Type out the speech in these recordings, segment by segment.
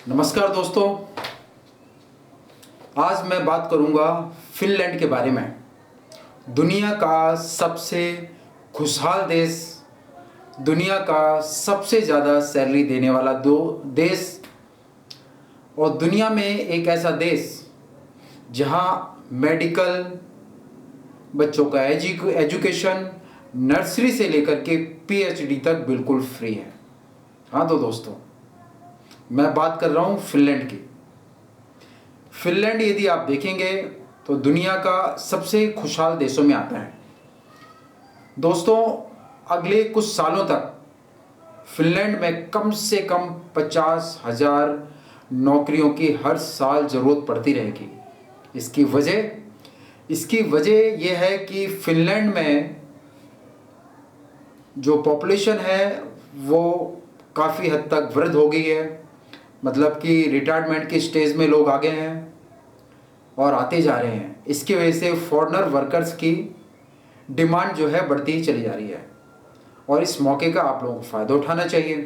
नमस्कार दोस्तों। आज मैं बात करूंगा फिनलैंड के बारे में। दुनिया का सबसे खुशहाल देश, दुनिया का सबसे ज़्यादा सैलरी देने वाला दो देश और दुनिया में एक ऐसा देश जहां मेडिकल, बच्चों का एजुकेशन नर्सरी से लेकर के पीएचडी तक बिल्कुल फ्री है। हाँ तो दोस्तों, मैं बात कर रहा हूँ फिनलैंड की। फिनलैंड यदि आप देखेंगे तो दुनिया का सबसे खुशहाल देशों में आता है। दोस्तों, अगले कुछ सालों तक फिनलैंड में कम से कम 50,000 नौकरियों की हर साल ज़रूरत पड़ती रहेगी। इसकी वजह यह है कि फिनलैंड में जो पॉपुलेशन है वो काफ़ी हद तक वृद्ध हो गई है। मतलब कि रिटायरमेंट की स्टेज में लोग आ गए हैं और आते जा रहे हैं। इसकी वजह से फॉरेनर वर्कर्स की डिमांड जो है बढ़ती ही चली जा रही है और इस मौके का आप लोगों को फ़ायदा उठाना चाहिए।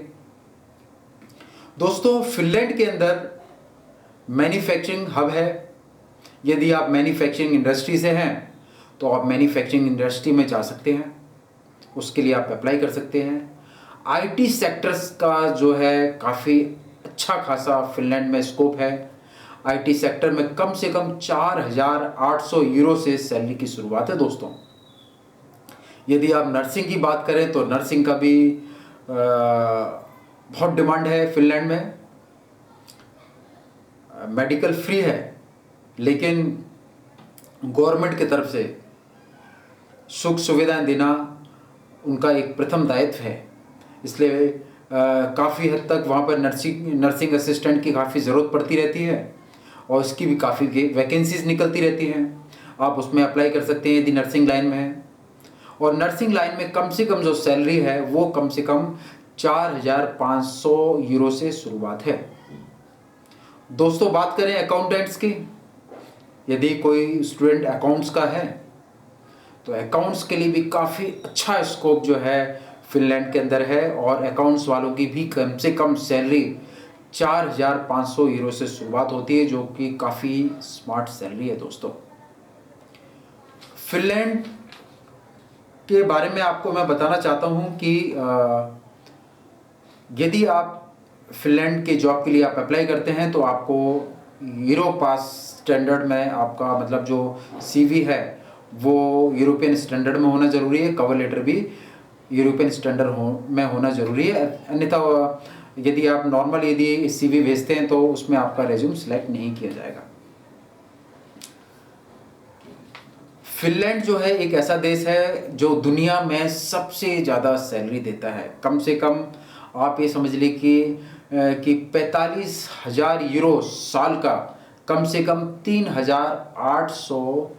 दोस्तों, फिनलैंड के अंदर मैन्युफैक्चरिंग हब है। यदि आप मैन्युफैक्चरिंग इंडस्ट्री से हैं तो आप मैन्युफैक्चरिंग इंडस्ट्री में जा सकते हैं, उसके लिए आप अप्लाई कर सकते हैं। आईटी सेक्टर्स का जो है काफ़ी अच्छा खासा फिनलैंड में स्कोप है। आईटी सेक्टर में कम से कम 4,800 यूरो से सैलरी की शुरुआत है। दोस्तों, यदि आप नर्सिंग की बात करें तो नर्सिंग का भी बहुत डिमांड है फिनलैंड में। मेडिकल फ्री है, लेकिन गवर्नमेंट की तरफ से सुख सुविधाएं देना उनका एक प्रथम दायित्व है। इसलिए काफ़ी हद तक वहाँ पर नर्सिंग असिस्टेंट की काफ़ी ज़रूरत पड़ती रहती है और इसकी भी काफ़ी वैकेंसीज निकलती रहती हैं। आप उसमें अप्लाई कर सकते हैं यदि नर्सिंग लाइन में है। और नर्सिंग लाइन में कम से कम जो सैलरी है वो कम से कम 4,500 यूरो से शुरुआत है। दोस्तों, बात करें अकाउंटेंट्स की। यदि कोई स्टूडेंट अकाउंट्स का है तो अकाउंट्स के लिए भी काफ़ी अच्छा स्कोप जो है फिनलैंड के अंदर है और अकाउंट्स वालों की भी कम से कम सैलरी 4,500 यूरो से शुरुआत होती है, जो कि काफ़ी स्मार्ट सैलरी है। दोस्तों, फिनलैंड के बारे में आपको मैं बताना चाहता हूं कि यदि आप फिनलैंड के जॉब के लिए आप अप्लाई करते हैं तो आपको यूरो पास स्टैंडर्ड में आपका मतलब जो सीवी है वो यूरोपियन स्टैंडर्ड में होना ज़रूरी है। कवर लेटर भी यूरोपियन स्टैंडर्ड में होना ज़रूरी है। अन्यथा यदि आप नॉर्मल यदि सीवी भेजते हैं तो उसमें आपका रेज्यूम सिलेक्ट नहीं किया जाएगा। फिनलैंड जो है एक ऐसा देश है जो दुनिया में सबसे ज़्यादा सैलरी देता है। कम से कम आप ये समझ लीजिए कि 45,000 यूरो साल का कम से कम 3,800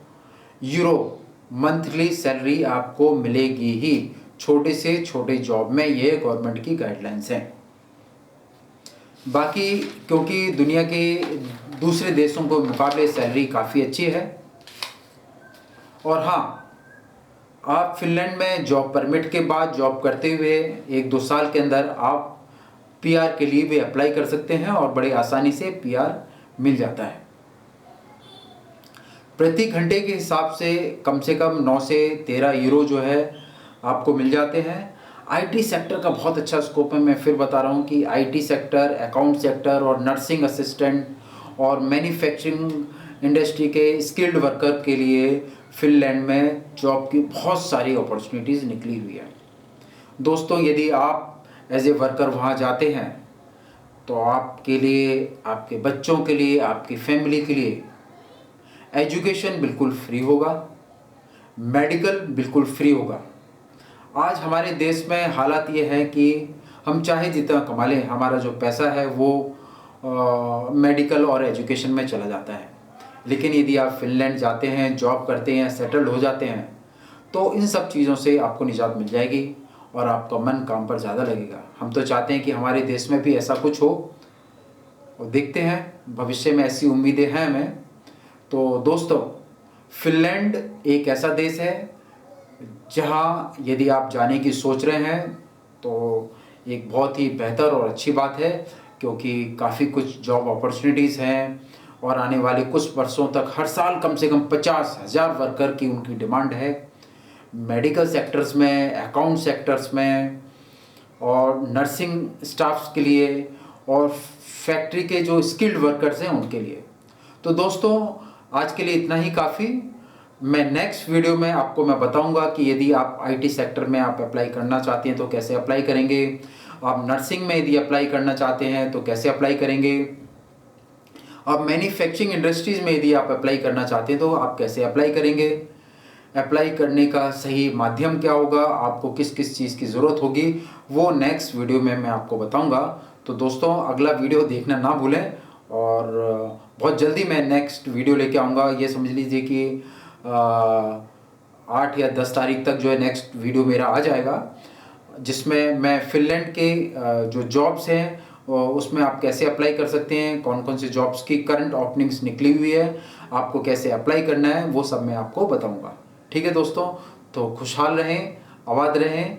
यूरो मंथली सैलरी आपको मिलेगी ही। छोटे से छोटे जॉब में ये गवर्नमेंट की गाइडलाइंस हैं। बाकी क्योंकि दुनिया के दूसरे देशों के मुकाबले सैलरी काफ़ी अच्छी है। और हाँ, आप फिनलैंड में जॉब परमिट के बाद जॉब करते हुए 1-2 साल के अंदर आप पीआर के लिए भी अप्लाई कर सकते हैं और बड़े आसानी से पीआर मिल जाता है। प्रति घंटे के हिसाब से कम 9 से 13 यूरो जो है आपको मिल जाते हैं। आईटी सेक्टर का बहुत अच्छा स्कोप है। मैं फिर बता रहा हूँ कि आईटी सेक्टर, अकाउंट सेक्टर और नर्सिंग असिस्टेंट और मैन्युफैक्चरिंग इंडस्ट्री के स्किल्ड वर्कर के लिए फिनलैंड में जॉब की बहुत सारी अपॉर्चुनिटीज़ निकली हुई है। दोस्तों, यदि आप एज ए वर्कर वहाँ जाते हैं तो आपके लिए, आपके बच्चों के लिए, आपकी फैमिली के लिए एजुकेशन बिल्कुल फ्री होगा, मेडिकल बिल्कुल फ्री होगा। आज हमारे देश में हालात ये है कि हम चाहे जितना कमा लें, हमारा जो पैसा है वो मेडिकल और एजुकेशन में चला जाता है। लेकिन यदि आप फिनलैंड जाते हैं, जॉब करते हैं, सेटल्ड हो जाते हैं तो इन सब चीज़ों से आपको निजात मिल जाएगी और आपका मन काम पर ज़्यादा लगेगा। हम तो चाहते हैं कि हमारे देश में भी ऐसा कुछ हो और देखते हैं भविष्य में, ऐसी उम्मीदें हैं हमें। तो दोस्तों, फिनलैंड एक ऐसा देश है जहाँ यदि आप जाने की सोच रहे हैं तो एक बहुत ही बेहतर और अच्छी बात है। क्योंकि काफ़ी कुछ जॉब अपॉर्चुनिटीज़ हैं और आने वाले कुछ वर्षों तक हर साल कम से कम 50,000 वर्कर की उनकी डिमांड है। मेडिकल सेक्टर्स में, अकाउंट सेक्टर्स में और नर्सिंग स्टाफ्स के लिए और फैक्ट्री के जो स्किल्ड वर्कर्स हैं उनके लिए। तो दोस्तों आज के लिए इतना ही काफ़ी। मैं नेक्स्ट वीडियो में आपको मैं बताऊंगा कि यदि आप आईटी सेक्टर में आप अप्लाई करना चाहते हैं तो कैसे अप्लाई करेंगे, आप नर्सिंग में यदि अप्लाई करना चाहते हैं तो कैसे अप्लाई करेंगे, आप मैन्युफैक्चरिंग इंडस्ट्रीज़ में यदि आप अप्लाई करना चाहते हैं तो आप कैसे अप्लाई करेंगे, अप्लाई करने का सही माध्यम क्या होगा, आपको किस किस चीज़ की ज़रूरत होगी, वो नेक्स्ट वीडियो में मैं आपको बताऊंगा। तो दोस्तों अगला वीडियो देखना ना भूलें और बहुत जल्दी मैं नेक्स्ट वीडियो लेके आऊँगा। ये समझ लीजिए कि 8 या 10 तारीख तक जो है नेक्स्ट वीडियो मेरा आ जाएगा, जिसमें मैं फिनलैंड के जो जॉब्स हैं उसमें आप कैसे अप्लाई कर सकते हैं, कौन कौन से जॉब्स की करंट ओपनिंग्स निकली हुई है, आपको कैसे अप्लाई करना है, वो सब मैं आपको बताऊंगा। ठीक है दोस्तों, तो खुशहाल रहें, आबाद रहें।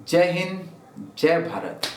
जय हिंद, जय भारत।